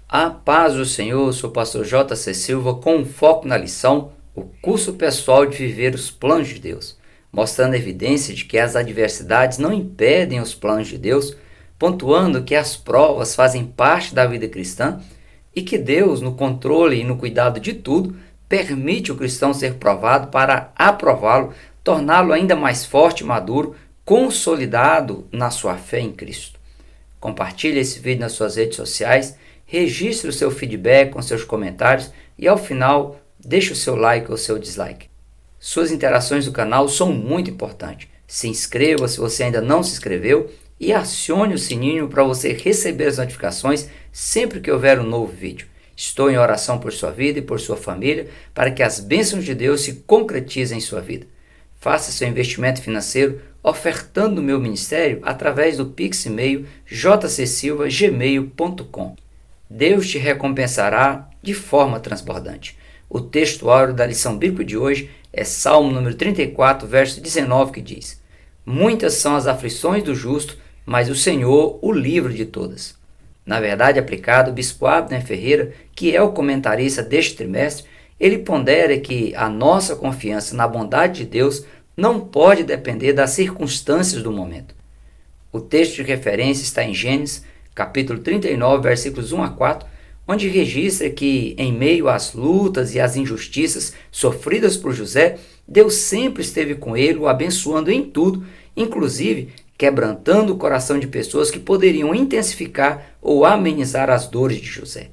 A paz do Senhor, sou o pastor J.C. Silva com um foco na lição, o curso pessoal de viver os planos de Deus, mostrando a evidência de que as adversidades não impedem os planos de Deus, pontuando que as provas fazem parte da vida cristã e que Deus, no controle e no cuidado de tudo, permite o cristão ser provado para aprová-lo, torná-lo ainda mais forte e maduro, consolidado na sua fé em Cristo. Compartilhe esse vídeo nas suas redes sociais, registre o seu feedback com seus comentários e ao final deixe o seu like ou seu dislike. Suas interações do canal são muito importantes. Se inscreva se você ainda não se inscreveu e acione o sininho para você receber as notificações sempre que houver um novo vídeo. Estou em oração por sua vida e por sua família para que as bênçãos de Deus se concretizem em sua vida. Faça seu investimento financeiro ofertando o meu ministério através do Pix e-mail jcsilva@gmail.com. Deus te recompensará de forma transbordante. O texto áureo da lição bíblica de hoje é Salmo número 34, verso 19, que diz: Muitas são as aflições do justo, mas o Senhor o livra de todas. Na verdade aplicado, o bispo Abner Ferreira, que é o comentarista deste trimestre, ele pondera que a nossa confiança na bondade de Deus não pode depender das circunstâncias do momento. O texto de referência está em Gênesis, capítulo 39, versículos 1 a 4, onde registra que, em meio às lutas e às injustiças sofridas por José, Deus sempre esteve com ele, o abençoando em tudo, inclusive quebrantando o coração de pessoas que poderiam intensificar ou amenizar as dores de José.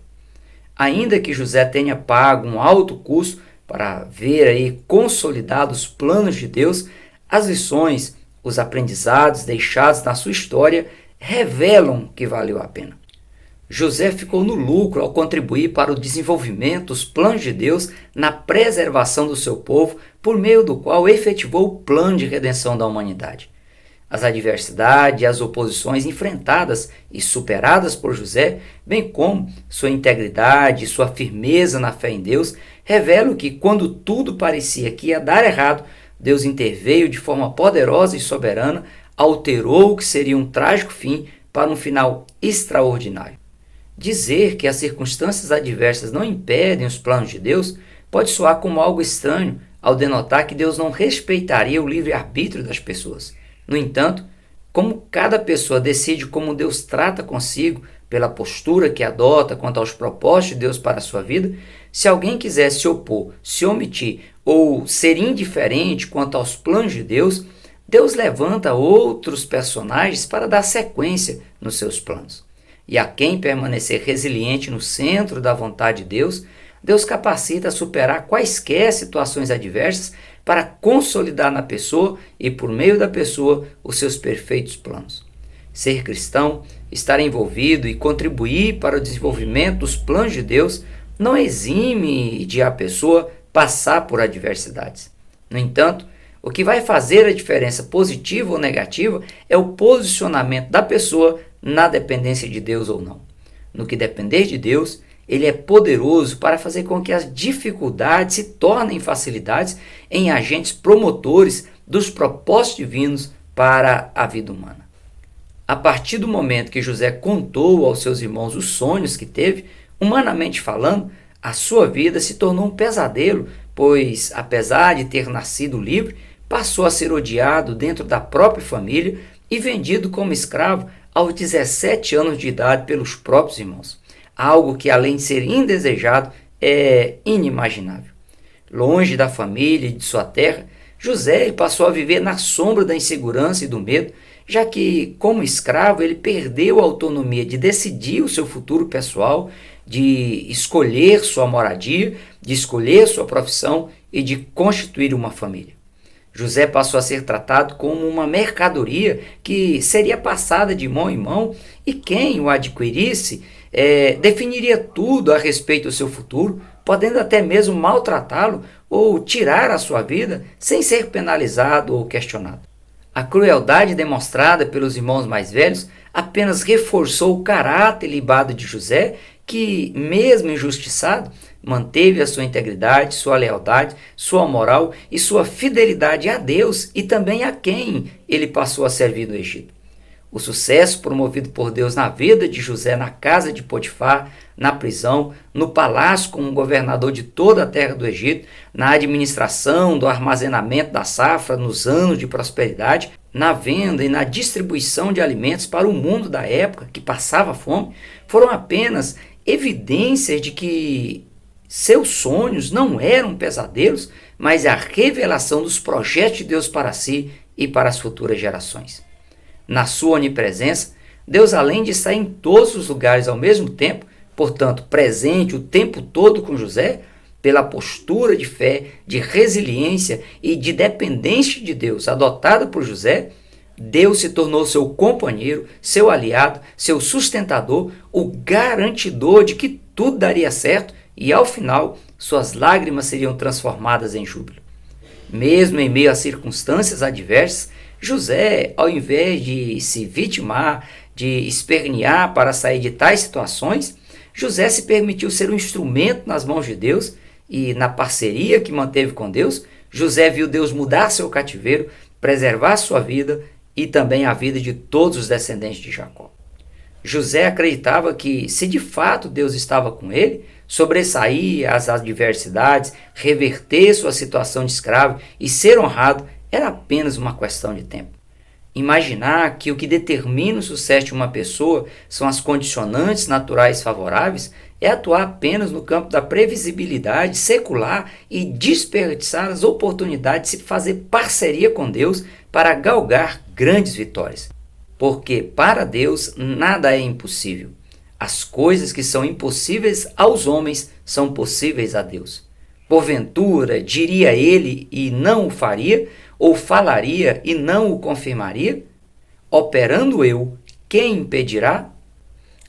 Ainda que José tenha pago um alto custo para ver aí consolidados os planos de Deus, as lições, os aprendizados deixados na sua história revelam que valeu a pena. José ficou no lucro ao contribuir para o desenvolvimento dos planos de Deus na preservação do seu povo, por meio do qual efetivou o plano de redenção da humanidade. As adversidades e as oposições enfrentadas e superadas por José, bem como sua integridade e sua firmeza na fé em Deus, revelam que quando tudo parecia que ia dar errado, Deus interveio de forma poderosa e soberana, alterou o que seria um trágico fim para um final extraordinário. Dizer que as circunstâncias adversas não impedem os planos de Deus pode soar como algo estranho ao denotar que Deus não respeitaria o livre-arbítrio das pessoas. No entanto, como cada pessoa decide como Deus trata consigo, pela postura que adota quanto aos propósitos de Deus para a sua vida, se alguém quiser se opor, se omitir ou ser indiferente quanto aos planos de Deus, Deus levanta outros personagens para dar sequência nos seus planos. E a quem permanecer resiliente no centro da vontade de Deus, Deus capacita a superar quaisquer situações adversas para consolidar na pessoa e por meio da pessoa os seus perfeitos planos. Ser cristão, estar envolvido e contribuir para o desenvolvimento dos planos de Deus não exime de a pessoa passar por adversidades. No entanto, o que vai fazer a diferença positiva ou negativa é o posicionamento da pessoa na dependência de Deus ou não. No que depender de Deus, Ele é poderoso para fazer com que as dificuldades se tornem facilidades em agentes promotores dos propósitos divinos para a vida humana. A partir do momento que José contou aos seus irmãos os sonhos que teve, humanamente falando, a sua vida se tornou um pesadelo, pois, apesar de ter nascido livre, passou a ser odiado dentro da própria família e vendido como escravo aos 17 anos de idade pelos próprios irmãos. Algo que, além de ser indesejado, é inimaginável. Longe da família e de sua terra, José passou a viver na sombra da insegurança e do medo, já que, como escravo, ele perdeu a autonomia de decidir o seu futuro pessoal, de escolher sua moradia, de escolher sua profissão e de constituir uma família. José passou a ser tratado como uma mercadoria que seria passada de mão em mão e quem o adquirisse definiria tudo a respeito do seu futuro, podendo até mesmo maltratá-lo ou tirar a sua vida sem ser penalizado ou questionado. A crueldade demonstrada pelos irmãos mais velhos apenas reforçou o caráter ilibado de José, que, mesmo injustiçado, manteve a sua integridade, sua lealdade, sua moral e sua fidelidade a Deus e também a quem ele passou a servir no Egito. O sucesso promovido por Deus na vida de José na casa de Potifar, na prisão, no palácio como governador de toda a terra do Egito, na administração do armazenamento da safra nos anos de prosperidade, na venda e na distribuição de alimentos para o mundo da época que passava fome, foram apenas evidências de que seus sonhos não eram pesadelos, mas a revelação dos projetos de Deus para si e para as futuras gerações. Na sua onipresença, Deus, além de estar em todos os lugares ao mesmo tempo, portanto, presente o tempo todo com José, pela postura de fé, de resiliência e de dependência de Deus adotada por José, Deus se tornou seu companheiro, seu aliado, seu sustentador, o garantidor de que tudo daria certo e, ao final, suas lágrimas seriam transformadas em júbilo. Mesmo em meio a circunstâncias adversas, José, ao invés de se vitimar, de espernear para sair de tais situações, José se permitiu ser um instrumento nas mãos de Deus e, na parceria que manteve com Deus, José viu Deus mudar seu cativeiro, preservar sua vida e também a vida de todos os descendentes de Jacó. José acreditava que, se de fato Deus estava com ele, sobressair as adversidades, reverter sua situação de escravo e ser honrado era apenas uma questão de tempo. Imaginar que o que determina o sucesso de uma pessoa são as condicionantes naturais favoráveis é atuar apenas no campo da previsibilidade secular e desperdiçar as oportunidades de se fazer parceria com Deus para galgar grandes vitórias. Porque para Deus nada é impossível. As coisas que são impossíveis aos homens são possíveis a Deus. Porventura, diria ele e não o faria, ou falaria e não o confirmaria? Operando eu, quem impedirá?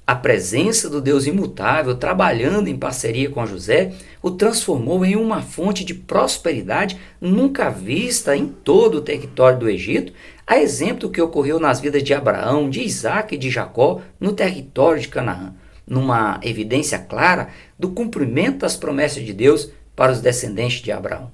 A presença do Deus imutável, trabalhando em parceria com José, o transformou em uma fonte de prosperidade nunca vista em todo o território do Egito, a exemplo do que ocorreu nas vidas de Abraão, de Isaac e de Jacó no território de Canaã, numa evidência clara do cumprimento das promessas de Deus para os descendentes de Abraão.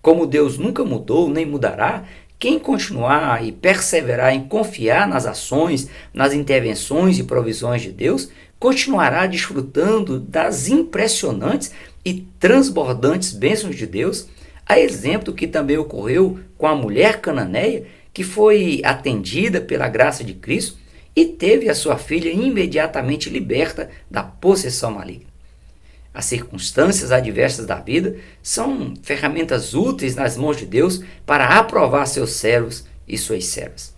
Como Deus nunca mudou nem mudará, quem continuar e perseverar em confiar nas ações, nas intervenções e provisões de Deus, continuará desfrutando das impressionantes e transbordantes bênçãos de Deus, a exemplo do que também ocorreu com a mulher cananeia, que foi atendida pela graça de Cristo e teve a sua filha imediatamente liberta da possessão maligna. As circunstâncias adversas da vida são ferramentas úteis nas mãos de Deus para aprovar seus servos e suas servas.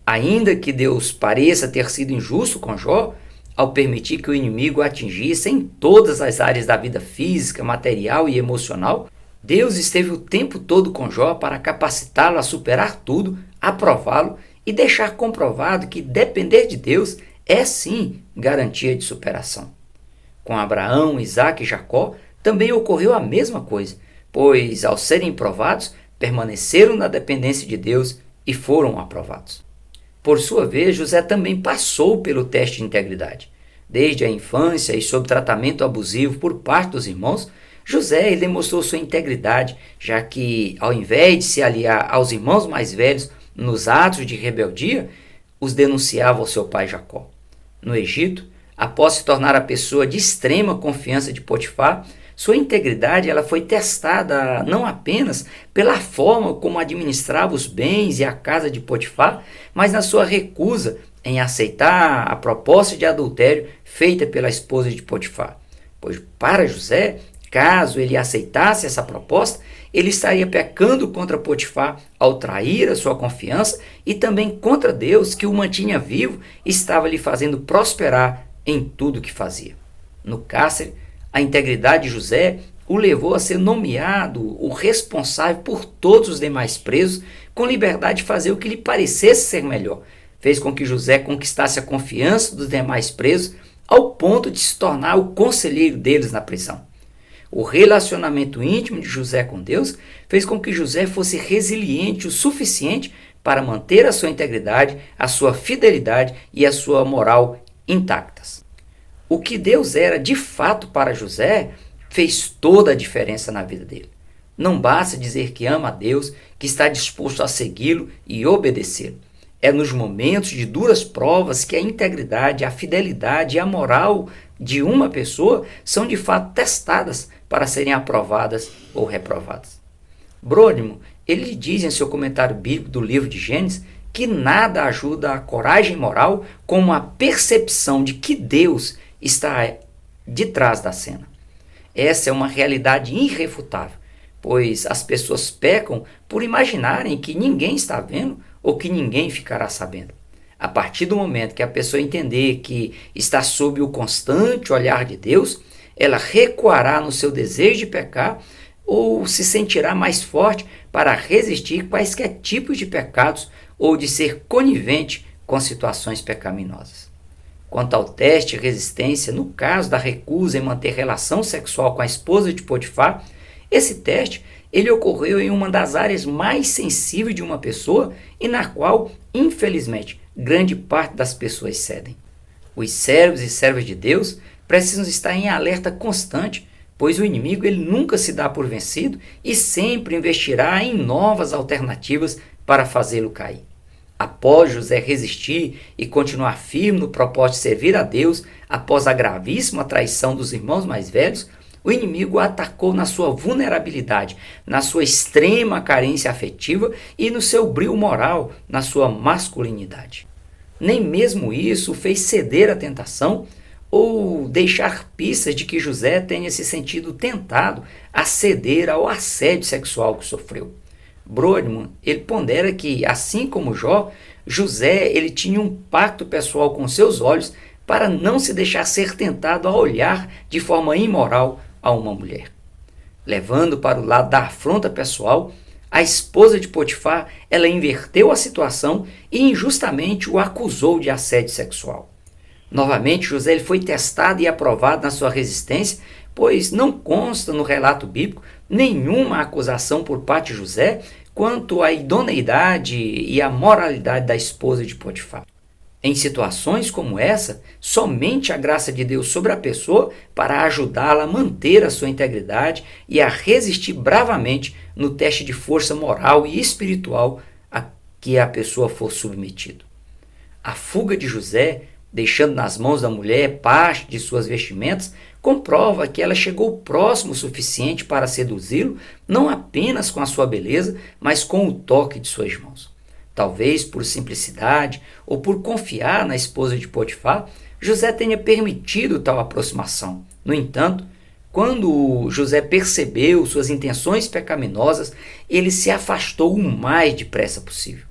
Ainda que Deus pareça ter sido injusto com Jó, ao permitir que o inimigo atingisse em todas as áreas da vida física, material e emocional, Deus esteve o tempo todo com Jó para capacitá-lo a superar tudo, aprová-lo e deixar comprovado que depender de Deus é sim garantia de superação. Com Abraão, Isaac e Jacó também ocorreu a mesma coisa, pois ao serem provados, permaneceram na dependência de Deus e foram aprovados. Por sua vez, José também passou pelo teste de integridade. Desde a infância e sob tratamento abusivo por parte dos irmãos, José demonstrou sua integridade, já que, ao invés de se aliar aos irmãos mais velhos nos atos de rebeldia, os denunciava ao seu pai Jacó. No Egito, após se tornar a pessoa de extrema confiança de Potifar, sua integridade ela foi testada não apenas pela forma como administrava os bens e a casa de Potifar, mas na sua recusa em aceitar a proposta de adultério feita pela esposa de Potifar. Pois para José, caso ele aceitasse essa proposta, ele estaria pecando contra Potifar ao trair a sua confiança e também contra Deus, que o mantinha vivo e estava lhe fazendo prosperar em tudo o que fazia. No cárcere, a integridade de José o levou a ser nomeado o responsável por todos os demais presos, com liberdade de fazer o que lhe parecesse ser melhor. Fez com que José conquistasse a confiança dos demais presos ao ponto de se tornar o conselheiro deles na prisão. O relacionamento íntimo de José com Deus fez com que José fosse resiliente o suficiente para manter a sua integridade, a sua fidelidade e a sua moral intactas. O que Deus era de fato para José fez toda a diferença na vida dele. Não basta dizer que ama a Deus, que está disposto a segui-lo e obedecê-lo. É nos momentos de duras provas que a integridade, a fidelidade e a moral de uma pessoa são de fato testadas para serem aprovadas ou reprovadas. Brônimo, ele diz em seu comentário bíblico do livro de Gênesis que nada ajuda a coragem moral como a percepção de que Deus está de trás da cena. Essa é uma realidade irrefutável, pois as pessoas pecam por imaginarem que ninguém está vendo ou que ninguém ficará sabendo. A partir do momento que a pessoa entender que está sob o constante olhar de Deus, ela recuará no seu desejo de pecar ou se sentirá mais forte para resistir quaisquer tipos de pecados ou de ser conivente com situações pecaminosas. Quanto ao teste de resistência, no caso da recusa em manter relação sexual com a esposa de Potifar, esse teste ele ocorreu em uma das áreas mais sensíveis de uma pessoa e na qual, infelizmente, grande parte das pessoas cedem. Os servos e servas de Deus precisam estar em alerta constante, pois o inimigo ele nunca se dá por vencido e sempre investirá em novas alternativas para fazê-lo cair. Após José resistir e continuar firme no propósito de servir a Deus, após a gravíssima traição dos irmãos mais velhos, o inimigo o atacou na sua vulnerabilidade, na sua extrema carência afetiva e no seu brio moral, na sua masculinidade. Nem mesmo isso o fez ceder à tentação ou deixar pistas de que José tenha se sentido tentado a ceder ao assédio sexual que sofreu. Brodmann, ele pondera que, assim como Jó, José ele tinha um pacto pessoal com seus olhos para não se deixar ser tentado a olhar de forma imoral a uma mulher. Levando para o lado da afronta pessoal, a esposa de Potifar, ela inverteu a situação e injustamente o acusou de assédio sexual. Novamente, José ele foi testado e aprovado na sua resistência, pois não consta no relato bíblico nenhuma acusação por parte de José quanto à idoneidade e à moralidade da esposa de Potifar. Em situações como essa, somente a graça de Deus sobre a pessoa para ajudá-la a manter a sua integridade e a resistir bravamente no teste de força moral e espiritual a que a pessoa for submetida. A fuga de José, deixando nas mãos da mulher parte de suas vestimentas, comprova que ela chegou próximo o suficiente para seduzi-lo, não apenas com a sua beleza, mas com o toque de suas mãos. Talvez por simplicidade ou por confiar na esposa de Potifar, José tenha permitido tal aproximação. No entanto, quando José percebeu suas intenções pecaminosas, ele se afastou o mais depressa possível.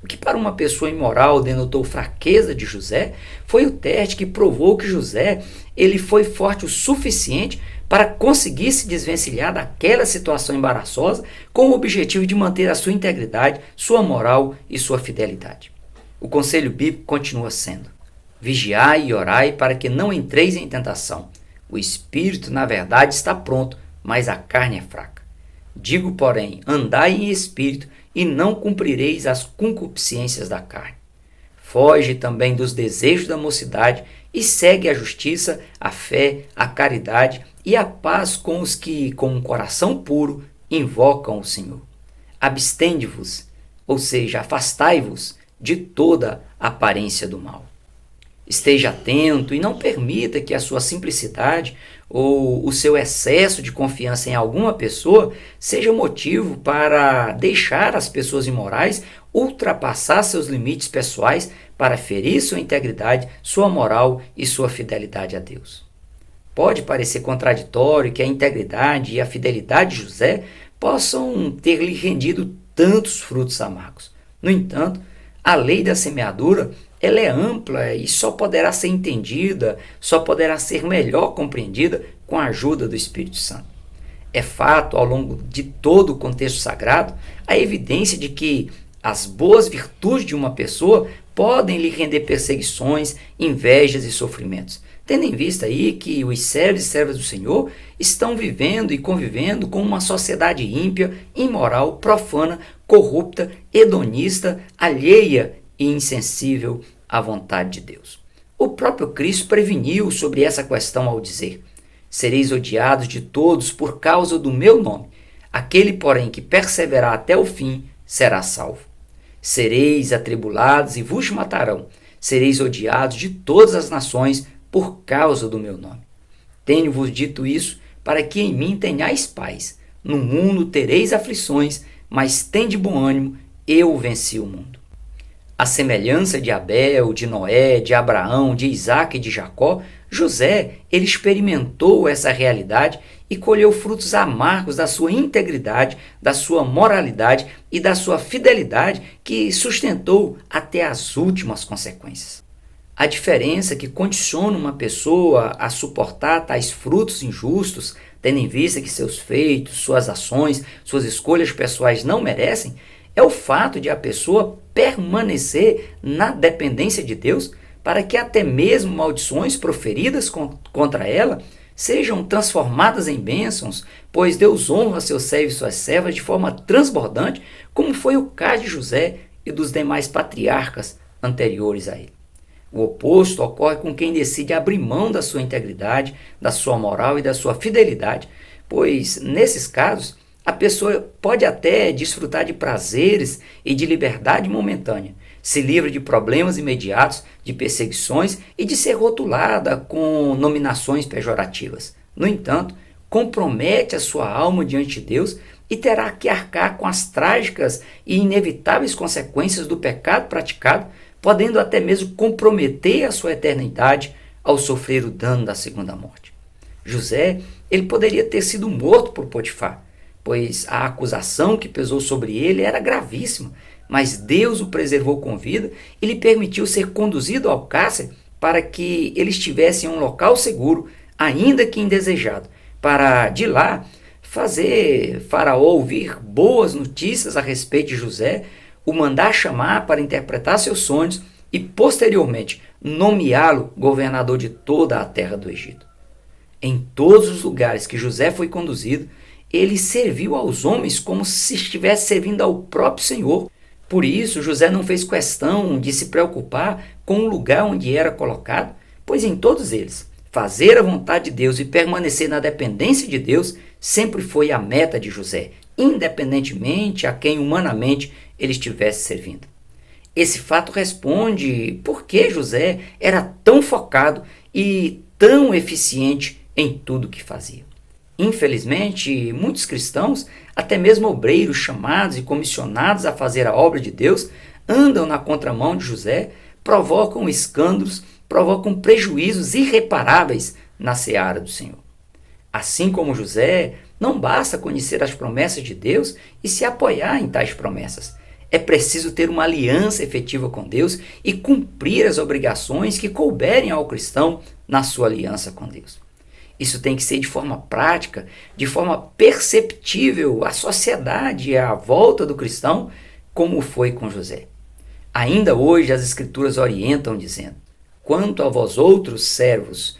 O que para uma pessoa imoral denotou fraqueza de José foi o teste que provou que José ele foi forte o suficiente para conseguir se desvencilhar daquela situação embaraçosa com o objetivo de manter a sua integridade, sua moral e sua fidelidade. O conselho bíblico continua sendo: vigiai e orai para que não entreis em tentação. O espírito, na verdade, está pronto, mas a carne é fraca. Digo, porém, andai em espírito e não cumprireis as concupiscências da carne. Foge também dos desejos da mocidade e segue a justiça, a fé, a caridade e a paz com os que, com um coração puro, invocam o Senhor. Abstende-vos, ou seja, afastai-vos de toda aparência do mal. Esteja atento e não permita que a sua simplicidade ou o seu excesso de confiança em alguma pessoa seja motivo para deixar as pessoas imorais ultrapassar seus limites pessoais para ferir sua integridade, sua moral e sua fidelidade a Deus. Pode parecer contraditório que a integridade e a fidelidade de José possam ter lhe rendido tantos frutos amargos. No entanto, a lei da semeadura ela é ampla e só poderá ser entendida, só poderá ser melhor compreendida com a ajuda do Espírito Santo. É fato, ao longo de todo o contexto sagrado, a evidência de que as boas virtudes de uma pessoa podem lhe render perseguições, invejas e sofrimentos, tendo em vista aí que os servos e servas do Senhor estão vivendo e convivendo com uma sociedade ímpia, imoral, profana, corrupta, hedonista, alheia e insensível à vontade de Deus. O próprio Cristo preveniu sobre essa questão ao dizer: sereis odiados de todos por causa do meu nome. Aquele, porém, que perseverar até o fim será salvo. Sereis atribulados e vos matarão. Sereis odiados de todas as nações por causa do meu nome. Tenho-vos dito isso para que em mim tenhais paz. No mundo tereis aflições, mas tende bom ânimo, eu venci o mundo. À semelhança de Abel, de Noé, de Abraão, de Isaque e de Jacó, José, ele experimentou essa realidade e colheu frutos amargos da sua integridade, da sua moralidade e da sua fidelidade que sustentou até as últimas consequências. A diferença que condiciona uma pessoa a suportar tais frutos injustos, tendo em vista que seus feitos, suas ações, suas escolhas pessoais não merecem, é o fato de a pessoa permanecer na dependência de Deus para que até mesmo maldições proferidas contra ela sejam transformadas em bênçãos, pois Deus honra seus servos e suas servas de forma transbordante, como foi o caso de José e dos demais patriarcas anteriores a ele. O oposto ocorre com quem decide abrir mão da sua integridade, da sua moral e da sua fidelidade, pois, nesses casos, a pessoa pode até desfrutar de prazeres e de liberdade momentânea, se livra de problemas imediatos, de perseguições e de ser rotulada com nominações pejorativas. No entanto, compromete a sua alma diante de Deus e terá que arcar com as trágicas e inevitáveis consequências do pecado praticado, podendo até mesmo comprometer a sua eternidade ao sofrer o dano da segunda morte. José, ele poderia ter sido morto por Potifar, pois a acusação que pesou sobre ele era gravíssima, mas Deus o preservou com vida e lhe permitiu ser conduzido ao cárcere para que ele estivesse em um local seguro, ainda que indesejado, para de lá fazer Faraó ouvir boas notícias a respeito de José, o mandar chamar para interpretar seus sonhos e posteriormente nomeá-lo governador de toda a terra do Egito. Em todos os lugares que José foi conduzido, ele serviu aos homens como se estivesse servindo ao próprio Senhor. Por isso, José não fez questão de se preocupar com o lugar onde era colocado, pois em todos eles, fazer a vontade de Deus e permanecer na dependência de Deus sempre foi a meta de José, independentemente a quem humanamente ele estivesse servindo. Esse fato responde por que José era tão focado e tão eficiente em tudo que fazia. Infelizmente, muitos cristãos, até mesmo obreiros chamados e comissionados a fazer a obra de Deus, andam na contramão de José, provocam escândalos, provocam prejuízos irreparáveis na seara do Senhor. Assim como José, não basta conhecer as promessas de Deus e se apoiar em tais promessas. É preciso ter uma aliança efetiva com Deus e cumprir as obrigações que couberem ao cristão na sua aliança com Deus. Isso tem que ser de forma prática, de forma perceptível à sociedade, à volta do cristão, como foi com José. Ainda hoje as Escrituras orientam dizendo: quanto a vós outros, servos,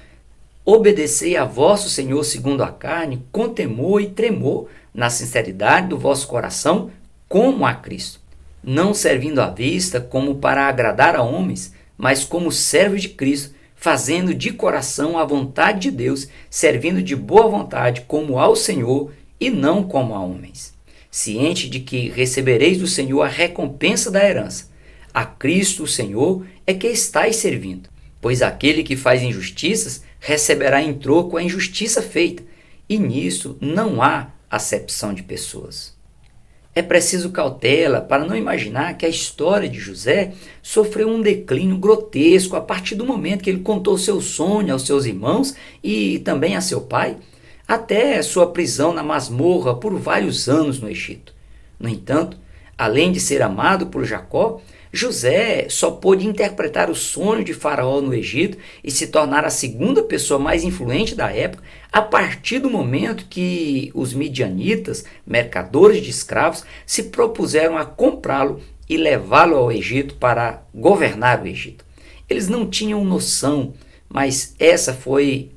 obedecei a vosso Senhor segundo a carne, com temor e tremor, na sinceridade do vosso coração, como a Cristo, não servindo à vista como para agradar a homens, mas como servos de Cristo, fazendo de coração a vontade de Deus, servindo de boa vontade como ao Senhor e não como a homens. Ciente de que recebereis do Senhor a recompensa da herança. A Cristo, o Senhor, é que estáis servindo, pois aquele que faz injustiças receberá em troco a injustiça feita, e nisso não há acepção de pessoas. É preciso cautela para não imaginar que a história de José sofreu um declínio grotesco a partir do momento que ele contou seu sonho aos seus irmãos e também a seu pai, até sua prisão na masmorra por vários anos no Egito. No entanto, além de ser amado por Jacó, José só pôde interpretar o sonho de Faraó no Egito e se tornar a segunda pessoa mais influente da época a partir do momento que os midianitas, mercadores de escravos, se propuseram a comprá-lo e levá-lo ao Egito para governar o Egito. Eles não tinham noção, mas essa foi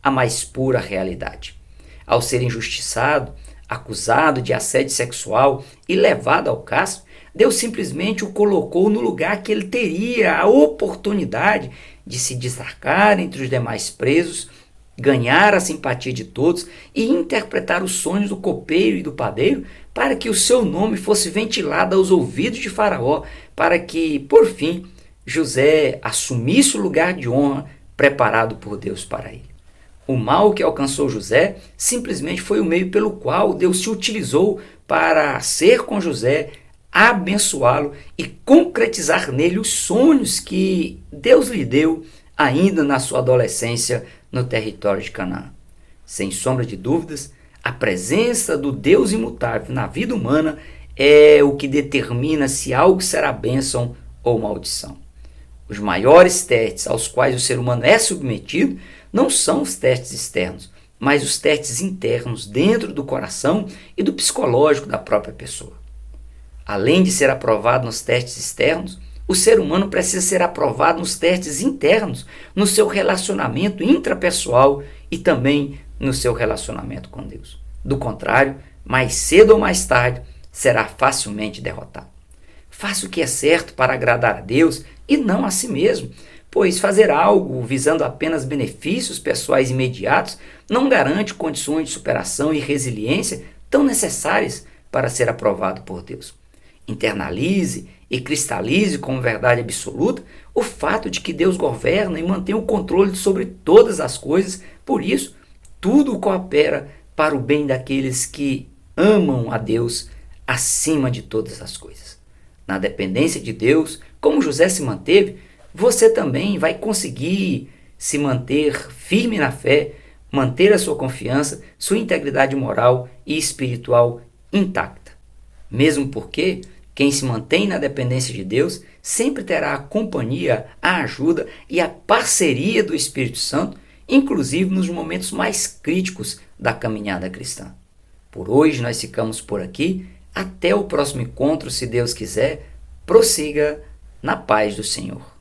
a mais pura realidade. Ao ser injustiçado, acusado de assédio sexual e levado ao cárcere, Deus simplesmente o colocou no lugar que ele teria a oportunidade de se destacar entre os demais presos, ganhar a simpatia de todos e interpretar os sonhos do copeiro e do padeiro para que o seu nome fosse ventilado aos ouvidos de Faraó, para que, por fim, José assumisse o lugar de honra preparado por Deus para ele. O mal que alcançou José simplesmente foi o meio pelo qual Deus se utilizou para ser com José, abençoá-lo e concretizar nele os sonhos que Deus lhe deu ainda na sua adolescência no território de Canaã. Sem sombra de dúvidas, a presença do Deus imutável na vida humana é o que determina se algo será bênção ou maldição. Os maiores testes aos quais o ser humano é submetido não são os testes externos, mas os testes internos dentro do coração e do psicológico da própria pessoa. Além de ser aprovado nos testes externos, o ser humano precisa ser aprovado nos testes internos, no seu relacionamento intrapessoal e também no seu relacionamento com Deus. Do contrário, mais cedo ou mais tarde, será facilmente derrotado. Faça o que é certo para agradar a Deus e não a si mesmo, pois fazer algo visando apenas benefícios pessoais imediatos não garante condições de superação e resiliência tão necessárias para ser aprovado por Deus. Internalize e cristalize como verdade absoluta o fato de que Deus governa e mantém o controle sobre todas as coisas, por isso, tudo coopera para o bem daqueles que amam a Deus acima de todas as coisas. Na dependência de Deus, como José se manteve, você também vai conseguir se manter firme na fé, manter a sua confiança, sua integridade moral e espiritual intacta. Mesmo porque quem se mantém na dependência de Deus sempre terá a companhia, a ajuda e a parceria do Espírito Santo, inclusive nos momentos mais críticos da caminhada cristã. Por hoje nós ficamos por aqui. Até o próximo encontro, se Deus quiser. Prossiga na paz do Senhor.